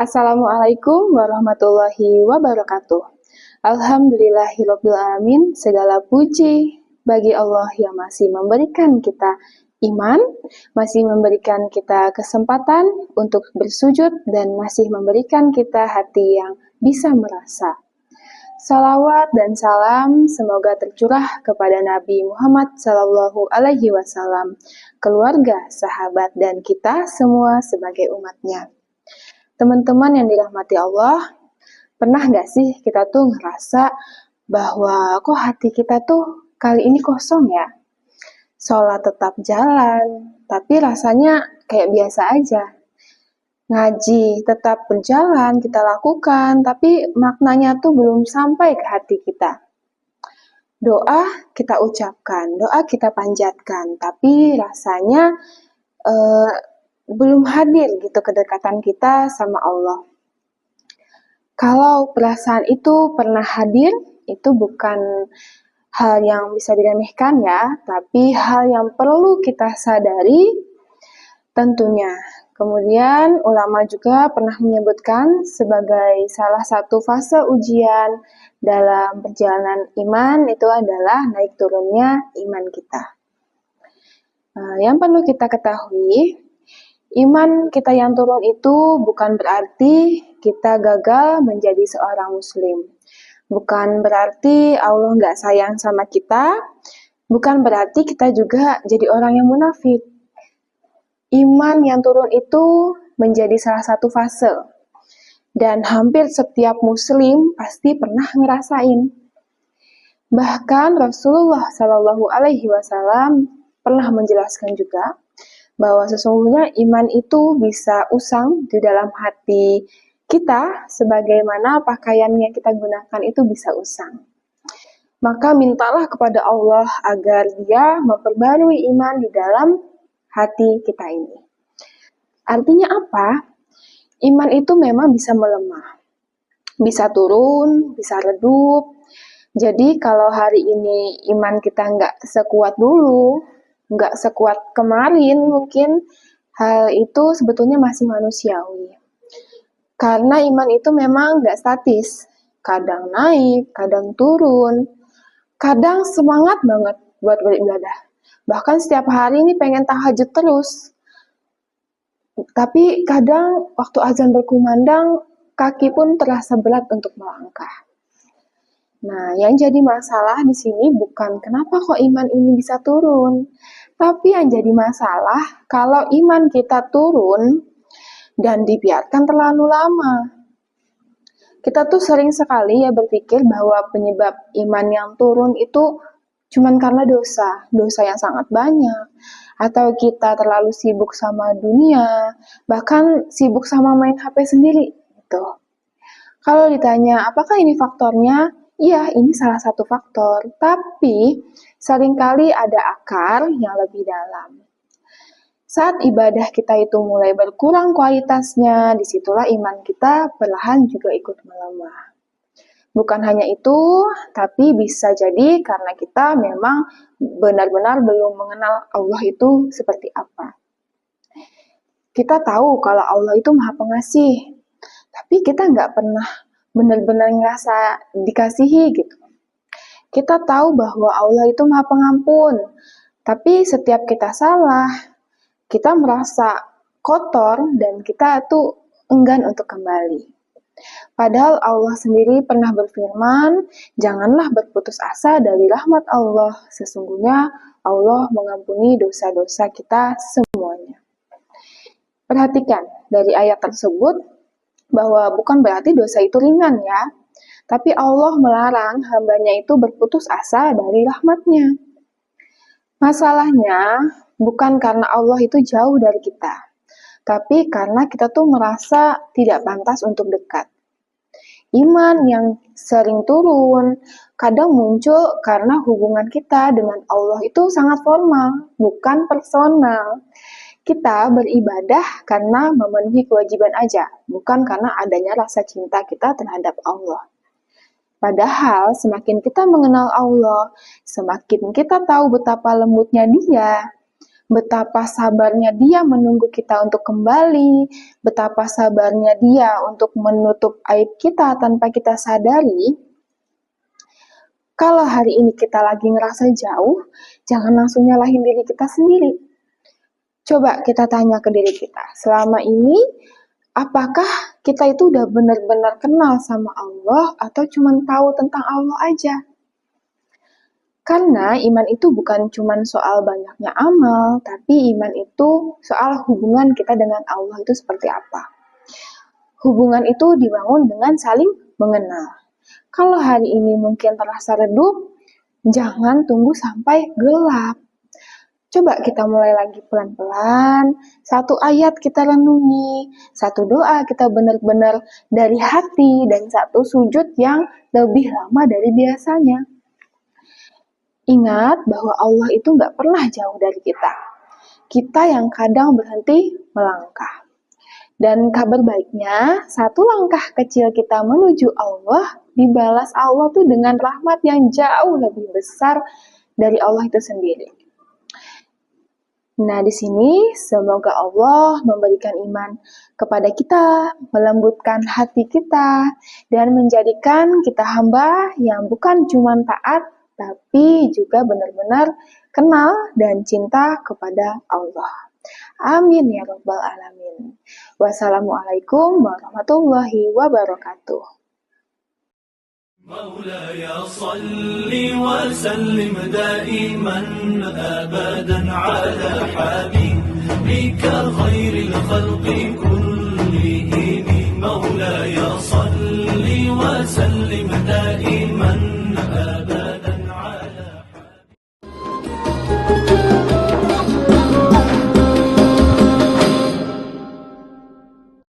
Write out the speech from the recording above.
Assalamualaikum warahmatullahi wabarakatuh. Alhamdulillahirabbil alamin. Segala puji bagi Allah yang masih memberikan kita iman, masih memberikan kita kesempatan untuk bersujud dan masih memberikan kita hati yang bisa merasa. Salawat dan salam semoga tercurah kepada Nabi Muhammad Sallallahu Alaihi Wasallam, keluarga, sahabat, dan kita semua sebagai umatnya. Teman-teman yang dirahmati Allah, pernah nggak sih kita tuh ngerasa bahwa kok hati kita tuh kali ini kosong ya? Sholat tetap jalan, tapi rasanya kayak biasa aja. Ngaji tetap berjalan, kita lakukan, tapi maknanya tuh belum sampai ke hati kita. Doa kita ucapkan, doa kita panjatkan, tapi rasanya belum hadir gitu kedekatan kita sama Allah. Kalau perasaan itu pernah hadir, itu bukan hal yang bisa diremehkan ya, tapi hal yang perlu kita sadari tentunya. Kemudian ulama juga pernah menyebutkan sebagai salah satu fase ujian dalam perjalanan iman itu adalah naik turunnya iman kita. Yang perlu kita ketahui, iman kita yang turun itu bukan berarti kita gagal menjadi seorang muslim. Bukan berarti Allah nggak sayang sama kita. Bukan berarti kita juga jadi orang yang munafik. Iman yang turun itu menjadi salah satu fase. Dan hampir setiap muslim pasti pernah ngerasain. Bahkan Rasulullah Shallallahu Alaihi Wasallam pernah menjelaskan juga bahwa sesungguhnya iman itu bisa usang di dalam hati kita sebagaimana pakaian yang kita gunakan itu bisa usang. Maka mintalah kepada Allah agar Dia memperbarui iman di dalam hati kita ini. Artinya apa? Iman itu memang bisa melemah, bisa turun, bisa redup. Jadi kalau hari ini iman kita nggak sekuat dulu, nggak sekuat kemarin mungkin, hal itu sebetulnya masih manusiawi. Karena iman itu memang nggak statis, kadang naik, kadang turun, kadang semangat banget buat beribadah. Bahkan setiap hari ini pengen tahajud terus. Tapi kadang waktu azan berkumandang, kaki pun terasa berat untuk melangkah. Nah, yang jadi masalah di sini bukan kenapa kok iman ini bisa turun, tapi yang jadi masalah kalau iman kita turun dan dibiarkan terlalu lama. Kita tuh sering sekali ya berpikir bahwa penyebab iman yang turun itu cuman karena dosa yang sangat banyak, atau kita terlalu sibuk sama dunia, bahkan sibuk sama main HP sendiri gitu. Kalau ditanya apakah ini faktornya? Iya, ini salah satu faktor, tapi seringkali ada akar yang lebih dalam. Saat ibadah kita itu mulai berkurang kualitasnya, disitulah iman kita perlahan juga ikut melemah. Bukan hanya itu, tapi bisa jadi karena kita memang benar-benar belum mengenal Allah itu seperti apa. Kita tahu kalau Allah itu Maha Pengasih, tapi kita nggak pernah benar-benar ngerasa dikasihi gitu. Kita tahu bahwa Allah itu Maha Pengampun, tapi setiap kita salah, kita merasa kotor dan kita tuh enggan untuk kembali. Padahal Allah sendiri pernah berfirman, janganlah berputus asa dari rahmat Allah, sesungguhnya Allah mengampuni dosa-dosa kita semuanya. Perhatikan dari ayat tersebut, bahwa bukan berarti dosa itu ringan ya, tapi Allah melarang hambanya itu berputus asa dari rahmatnya. Masalahnya bukan karena Allah itu jauh dari kita, tapi karena kita tuh merasa tidak pantas untuk dekat. Iman yang sering turun kadang muncul karena hubungan kita dengan Allah itu sangat formal, bukan personal. Kita beribadah karena memenuhi kewajiban aja, bukan karena adanya rasa cinta kita terhadap Allah. Padahal semakin kita mengenal Allah, semakin kita tahu betapa lembutnya Dia, betapa sabarnya dia menunggu kita untuk kembali, betapa sabarnya dia untuk menutup aib kita tanpa kita sadari. Kalau hari ini kita lagi ngerasa jauh, jangan langsung nyalahin diri kita sendiri. Coba kita tanya ke diri kita, selama ini apakah kita itu udah benar-benar kenal sama Allah atau cuma tahu tentang Allah aja? Karena iman itu bukan cuma soal banyaknya amal, tapi iman itu soal hubungan kita dengan Allah itu seperti apa. Hubungan itu dibangun dengan saling mengenal. Kalau hari ini mungkin terasa redup, jangan tunggu sampai gelap. Coba kita mulai lagi pelan-pelan, satu ayat kita renungi, satu doa kita benar-benar dari hati, dan satu sujud yang lebih lama dari biasanya. Ingat bahwa Allah itu nggak pernah jauh dari kita. Kita yang kadang berhenti melangkah. Dan kabar baiknya, satu langkah kecil kita menuju Allah, dibalas Allah tuh dengan rahmat yang jauh lebih besar dari Allah itu sendiri. Nah, di sini semoga Allah memberikan iman kepada kita, melembutkan hati kita, dan menjadikan kita hamba yang bukan cuma taat, tapi juga benar-benar kenal dan cinta kepada Allah. Amin ya rabbal alamin. Wassalamualaikum warahmatullahi wabarakatuh. مولاي صل وسلم دائما أبدا على حبيبك خير الخلق كلهم مولاي صل وسلم دائما